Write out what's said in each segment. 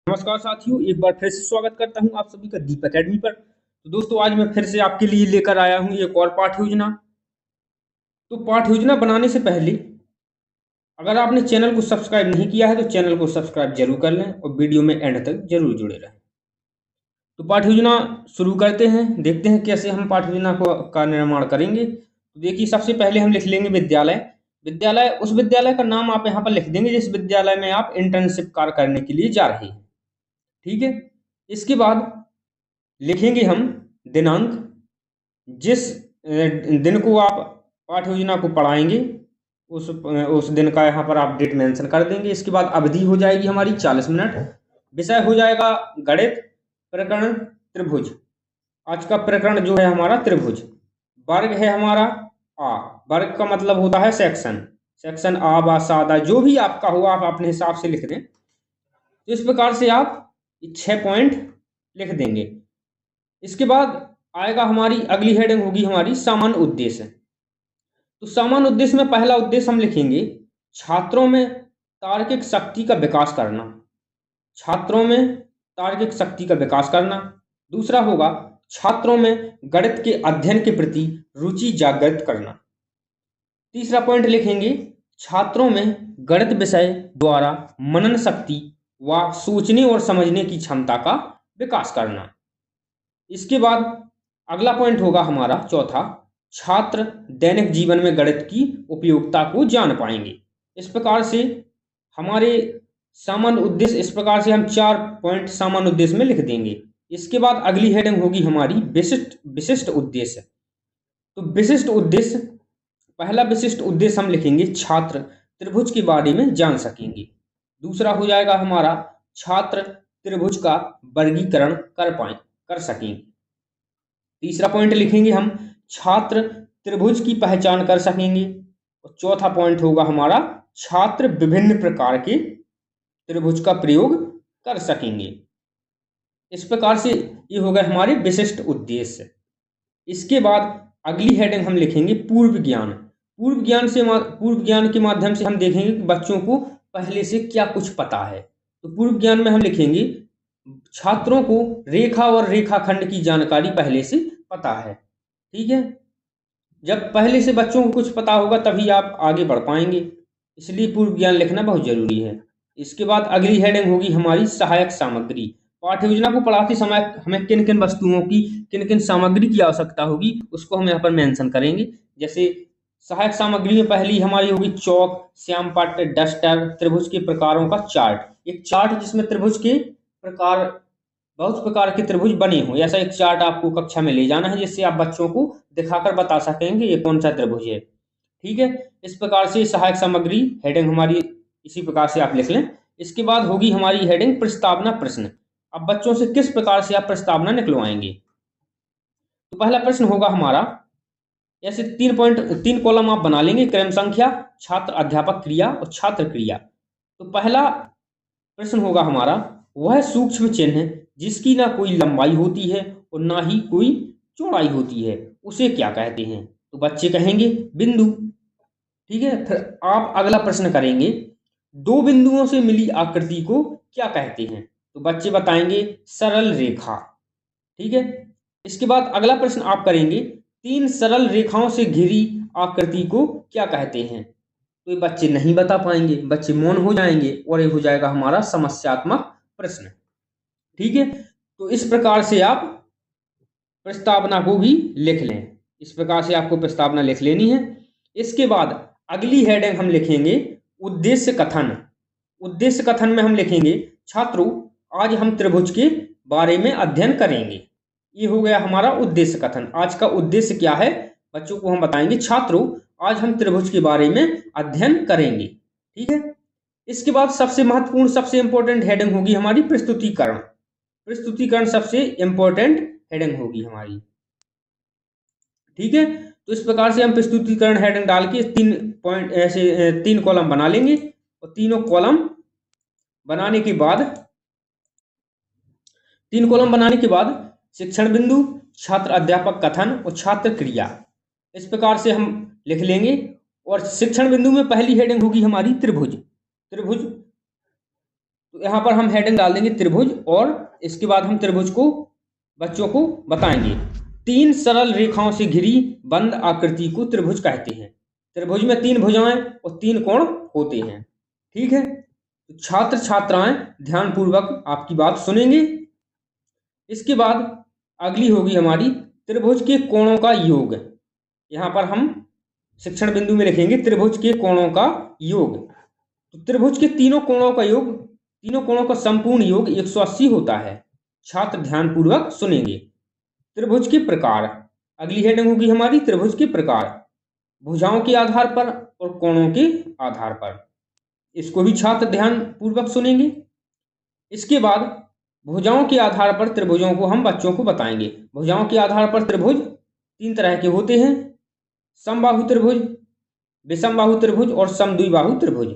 नमस्कार साथियों, एक बार फिर से स्वागत करता हूं आप सभी का दीप एकेडमी पर। तो दोस्तों, आज मैं फिर से आपके लिए लेकर आया हूं एक और पाठ योजना। तो पाठ योजना बनाने से पहले अगर आपने चैनल को सब्सक्राइब नहीं किया है तो चैनल को सब्सक्राइब जरूर कर लें और वीडियो में एंड तक जरूर जुड़े रहें। तो पाठ योजना शुरू करते हैं, देखते हैं कैसे हम पाठ योजना को का निर्माण करेंगे। तो देखिए, सबसे पहले हम लिख लेंगे विद्यालय। विद्यालय, उस विद्यालय का नाम आप यहाँ पर लिख देंगे जिस विद्यालय में आप इंटर्नशिप कार्य करने के लिए जा रहे हैं। ठीक है। इसके बाद लिखेंगे हम दिनांक, जिस दिन को आप पाठ योजना को पढ़ाएंगे उस दिन का यहाँ पर आप डेट मेंशन कर देंगे। इसके बाद अवधि हो जाएगी हमारी 40 मिनट। विषय हो जाएगा गणित। प्रकरण त्रिभुज। आज का प्रकरण जो है हमारा त्रिभुज। वर्ग है हमारा आ। वर्ग का मतलब होता है सेक्शन। सेक्शन आ बा सादा जो भी आपका हो आप अपने हिसाब से लिख दें। तो इस प्रकार से आप 6 पॉइंट लिख देंगे। इसके बाद आएगा हमारी अगली हेडिंग होगी हमारी सामान्य उद्देश्य। तो सामान्य उद्देश्य में पहला उद्देश्य हम लिखेंगे छात्रों में तार्किक शक्ति का विकास करना। छात्रों में तार्किक शक्ति का विकास करना। दूसरा होगा छात्रों में गणित के अध्ययन के प्रति रुचि जागृत करना। तीसरा पॉइंट लिखेंगे छात्रों में गणित विषय द्वारा मनन शक्ति व सोचने और समझने की क्षमता का विकास करना। इसके बाद अगला पॉइंट होगा हमारा चौथा, छात्र दैनिक जीवन में गणित की उपयोगिता को जान पाएंगे। इस प्रकार से हमारे सामान्य उद्देश्य, इस प्रकार से हम 4 पॉइंट सामान्य उद्देश्य में लिख देंगे। इसके बाद अगली हेडिंग होगी हमारी विशिष्ट विशिष्ट उद्देश्य। तो विशिष्ट उद्देश्य, पहला विशिष्ट उद्देश्य हम लिखेंगे छात्र त्रिभुज के बारे में जान सकेंगे। दूसरा हो जाएगा हमारा छात्र त्रिभुज का वर्गीकरण कर सकेंगे। तीसरा पॉइंट लिखेंगे हम छात्र त्रिभुज की पहचान कर सकेंगे। और चौथा पॉइंट होगा हमारा छात्र विभिन्न प्रकार के त्रिभुज का प्रयोग कर सकेंगे। इस प्रकार से ये हो गए हमारे विशिष्ट उद्देश्य। इसके बाद अगली हेडिंग हम लिखेंगे पूर्व ज्ञान। पूर्व ज्ञान के माध्यम से हम देखेंगे कि बच्चों को पहले से क्या कुछ पता है। तो पूर्व ज्ञान में हम लिखेंगे छात्रों को रेखा और रेखाखंड की जानकारी पहले से पता है। ठीक है। जब पहले से बच्चों को कुछ पता होगा तभी आप आगे बढ़ पाएंगे, इसलिए पूर्व ज्ञान लिखना बहुत जरूरी है। इसके बाद अगली हेडिंग होगी हमारी सहायक सामग्री। पाठ्य योजना को पढ़ाते समय हमें किन किन वस्तुओं की, किन किन सामग्री की आवश्यकता होगी उसको हम यहाँ पर मेंशन करेंगे। जैसे सहायक सामग्री में पहली हमारी होगी चौक, श्याम पट्ट, डस्टर, त्रिभुज के प्रकारों का चार्ट। एक चार्ट जिसमें त्रिभुज के प्रकार, बहुत प्रकार के त्रिभुज बने हो, ऐसा एक चार्ट आपको कक्षा में ले जाना है जिससे आप बच्चों को दिखाकर बता सकेंगे ये कौन सा त्रिभुज है। ठीक है। इस प्रकार से सहायक सामग्री हेडिंग हमारी इसी प्रकार से आप लिख लें। इसके बाद होगी हमारी हेडिंग प्रस्तावना प्रश्न। अब बच्चों से किस प्रकार से आप प्रस्तावना निकलवाएंगे। तो पहला प्रश्न होगा हमारा, ऐसे 3 कॉलम आप बना लेंगे, क्रम संख्या, छात्र अध्यापक क्रिया और छात्र क्रिया। तो पहला प्रश्न होगा हमारा, वह सूक्ष्म चिन्ह जिसकी ना कोई लंबाई होती है और ना ही कोई चौड़ाई होती है उसे क्या कहते हैं। तो बच्चे कहेंगे बिंदु। ठीक है। फिर आप अगला प्रश्न करेंगे, दो बिंदुओं से मिली आकृति को क्या कहते हैं। तो बच्चे बताएंगे सरल रेखा। ठीक है। इसके बाद अगला प्रश्न आप करेंगे, 3 सरल रेखाओं से घिरी आकृति को क्या कहते हैं। तो ये बच्चे नहीं बता पाएंगे, बच्चे मौन हो जाएंगे और ये हो जाएगा हमारा समस्यात्मक प्रश्न। ठीक है। तो इस प्रकार से आप प्रस्तावना को भी लिख लें। इस प्रकार से आपको प्रस्तावना लिख लेनी है। इसके बाद अगली हेडिंग हम लिखेंगे उद्देश्य कथन। उद्देश्य कथन में हम लिखेंगे छात्रों आज हम त्रिभुज के बारे में अध्ययन करेंगे। ये हो गया हमारा उद्देश्य कथन। आज का उद्देश्य क्या है बच्चों को हम बताएंगे, छात्रों आज हम त्रिभुज के बारे में अध्ययन करेंगे। ठीक है। इसके बाद सबसे महत्वपूर्ण, सबसे इंपॉर्टेंट हेडिंग होगी हमारी प्रस्तुतिकरण। प्रस्तुतिकरण सबसे इंपॉर्टेंट हेडिंग होगी हमारी। ठीक है। तो इस प्रकार से हम प्रस्तुतिकरण हेडिंग डाल के 3 पॉइंट ऐसे 3 कॉलम बना लेंगे और तीनों कॉलम बनाने के बाद 3 कॉलम बनाने के बाद शिक्षण बिंदु, छात्र अध्यापक कथन और छात्र क्रिया, इस प्रकार से हम लिख लेंगे। और शिक्षण बिंदु में पहली हेडिंग होगी हमारी त्रिभुज। त्रिभुज तो यहाँ पर हम हेडिंग डाल देंगे त्रिभुज, और इसके बाद हम त्रिभुज को बच्चों को बताएंगे। 3 सरल रेखाओं से घिरी बंद आकृति को त्रिभुज कहते हैं। त्रिभुज में 3 भुजाएं और 3 कोण होते हैं। ठीक है, तो छात्र छात्राएं ध्यानपूर्वक आपकी बात सुनेंगे। इसके बाद अगली होगी हमारी त्रिभुज के कोणों का योग। यहाँ पर हम शिक्षण बिंदु में लिखेंगे त्रिभुज के कोणों का योग। तो त्रिभुज के तीनों कोणों का योग, तीनों कोणों का संपूर्ण योग 180 होता है। छात्र ध्यानपूर्वक सुनेंगे। त्रिभुज के प्रकार, अगली हेडिंग होगी हमारी त्रिभुज के प्रकार, भुजाओं के आधार पर और कोणों के आधार पर। इसको भी छात्र ध्यानपूर्वक सुनेंगे। इसके बाद भुजाओं के आधार पर त्रिभुजों को हम बच्चों को बताएंगे। भुजाओं के आधार पर त्रिभुज 3 तरह के होते हैं, समबाहु त्रिभुज, विषमबाहु त्रिभुज और समद्विबाहु त्रिभुज।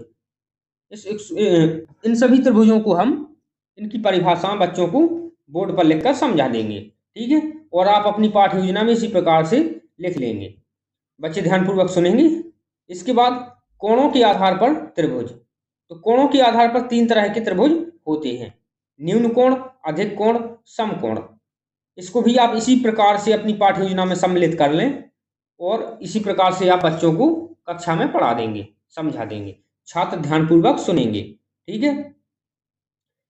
इन सभी त्रिभुजों को हम, इनकी परिभाषाएं बच्चों को बोर्ड पर लिखकर समझा देंगे। ठीक है, और आप अपनी पाठ्य योजना में इसी प्रकार से लिख लेंगे। बच्चे ध्यानपूर्वक सुनेंगे। इसके बाद कोणों के आधार पर त्रिभुज। तो कोणों के आधार पर 3 तरह के त्रिभुज होते हैं, न्यून कोण, अधिक कोण, समकोण। इसको भी आप इसी प्रकार से अपनी पाठ्य योजना में सम्मिलित कर लें, और इसी प्रकार से आप बच्चों को कक्षा में पढ़ा देंगे, समझा देंगे। छात्र ध्यानपूर्वक सुनेंगे। ठीक है,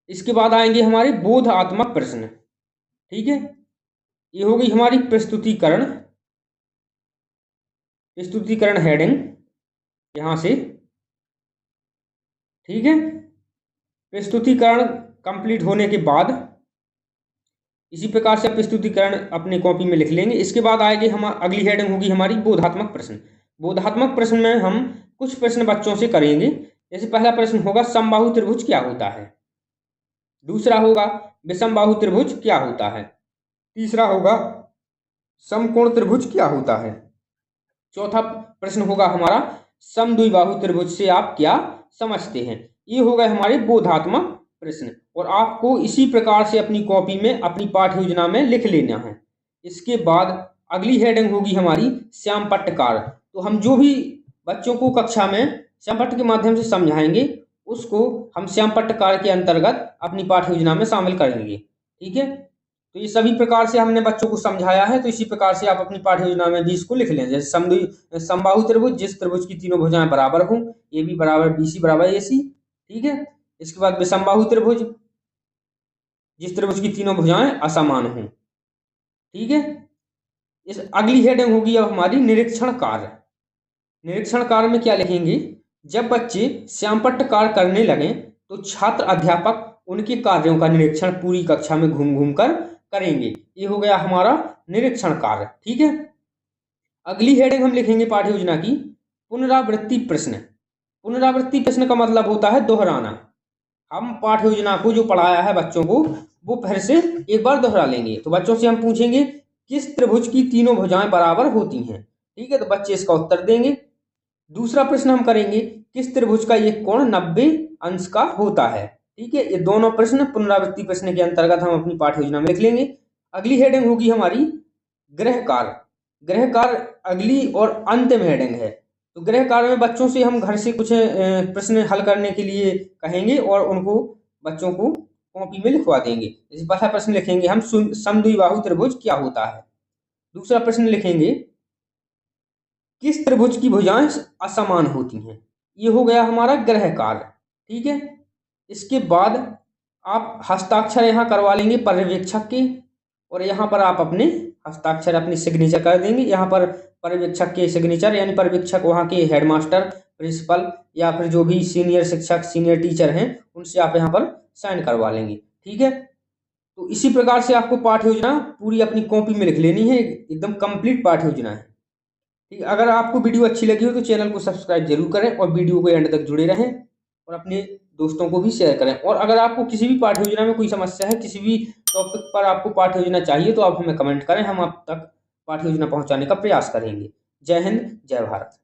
इसके बाद आएंगे हमारे बोधात्मक प्रश्न। ठीक है, ये होगी हमारी प्रस्तुतिकरण हेडिंग यहां से। ठीक है, प्रस्तुतिकरण कंप्लीट होने के बाद इसी प्रकार से प्रस्तुतिकरण अपने कॉपी में लिख लेंगे। इसके बाद आएगी अगली हेडिंग होगी हमारी बोधात्मक प्रश्न। बोधात्मक प्रश्न में हम कुछ प्रश्न बच्चों से करेंगे। जैसे पहला प्रश्न होगा समबाहु त्रिभुज क्या होता है, दूसरा होगा विषमबाहु त्रिभुज क्या होता है, तीसरा होगा समकोण त्रिभुज क्या होता है, चौथा प्रश्न होगा हमारा समद्विबाहु त्रिभुज से आप क्या समझते हैं। ये हो गए हमारे बोधात्मक प्रश्न, और आपको इसी प्रकार से अपनी कॉपी में, अपनी पाठ्य योजना में लिख लेना है। इसके बाद अगली हेडिंग होगी हमारी श्याम पट्टकार। तो हम जो भी बच्चों को कक्षा में श्याम पट्ट के माध्यम से समझाएंगे, उसको हम श्याम पट्टकार के अंतर्गत अपनी पाठ्य योजना में शामिल करेंगे। ठीक है, तो ये सभी प्रकार से हमने बच्चों को समझाया है। तो इसी प्रकार से आप अपनी पाठ्य योजना में भी इसको लिख लें। जैसे समबाहु त्रिभुज, जिस त्रिभुज की तीनों भुजाएं बराबर हों, ए बी बराबर बी सी बराबर ए सी। ठीक है, इसके बाद विषमबाहु त्रिभुज, जिस त्रिभुज की तीनों भुजाएं असमान हों। ठीक है, इस अगली हेडिंग होगी अब हमारी निरीक्षण कार्य। निरीक्षण कार्य में क्या लिखेंगे, जब बच्चे श्याम पट्टकार करने लगे तो छात्र अध्यापक उनके कार्यों का निरीक्षण पूरी कक्षा में घूम घूम कर करेंगे। ये हो गया हमारा निरीक्षण कार्य। ठीक है, अगली हेडिंग हम लिखेंगे पाठ्य योजना की पुनरावृत्ति प्रश्न। पुनरावृत्ति प्रश्न का मतलब होता है दोहराना। हम पाठ्य योजना को जो पढ़ाया है बच्चों को, वो फिर से एक बार दोहरा लेंगे। तो बच्चों से हम पूछेंगे किस त्रिभुज की तीनों भुजाएं बराबर होती हैं। ठीक है, तो बच्चे इसका उत्तर देंगे। दूसरा प्रश्न हम करेंगे किस त्रिभुज का एक कोण 90 अंश का होता है। ठीक है, ये दोनों प्रश्न पुनरावृत्ति प्रश्न के अंतर्गत हम अपनी पाठ्य योजना में लिख लेंगे। अगली हेडिंग होगी हमारी गृह कार्य। गृह कार्य अगली और अंतिम हेडिंग है। तो गृह कार्य में बच्चों से हम घर से कुछ प्रश्न हल करने के लिए कहेंगे, और उनको बच्चों को कॉपी में लिखवा देंगे। जैसे पहला प्रश्न लिखेंगे हम समद्विबाहु त्रिभुज क्या होता है। दूसरा प्रश्न लिखेंगे किस त्रिभुज की भुजाएं असमान होती हैं। ये हो गया हमारा गृह कार्य। ठीक है, इसके बाद आप हस्ताक्षर यहाँ करवा लेंगे पर्यवेक्षक के, और यहाँ पर आप अपने हस्ताक्षर, अपनी सिग्नेचर कर देंगे। यहाँ पर पर्यवेक्षक के सिग्नेचर, यानी पर्यवेक्षक वहाँ के हेडमास्टर, प्रिंसिपल या फिर जो भी सीनियर शिक्षक, सीनियर टीचर हैं, उनसे आप यहाँ पर साइन करवा लेंगे। ठीक है, तो इसी प्रकार से आपको पाठ्य योजना पूरी अपनी कॉपी में लिख लेनी है। एकदम कंप्लीट पाठ्य योजना है। ठीक है, अगर आपको वीडियो अच्छी लगी हो तो चैनल को सब्सक्राइब जरूर करें, और वीडियो को एंड तक जुड़े रहें, और अपने दोस्तों को भी शेयर करें। और अगर आपको किसी भी पाठ्य योजना में कोई समस्या है, किसी भी टॉपिक पर आपको पाठ्य योजना चाहिए, तो आप हमें कमेंट करें, हम आप तक पाठ्य योजना पहुंचाने का प्रयास करेंगे। जय हिंद, जय भारत।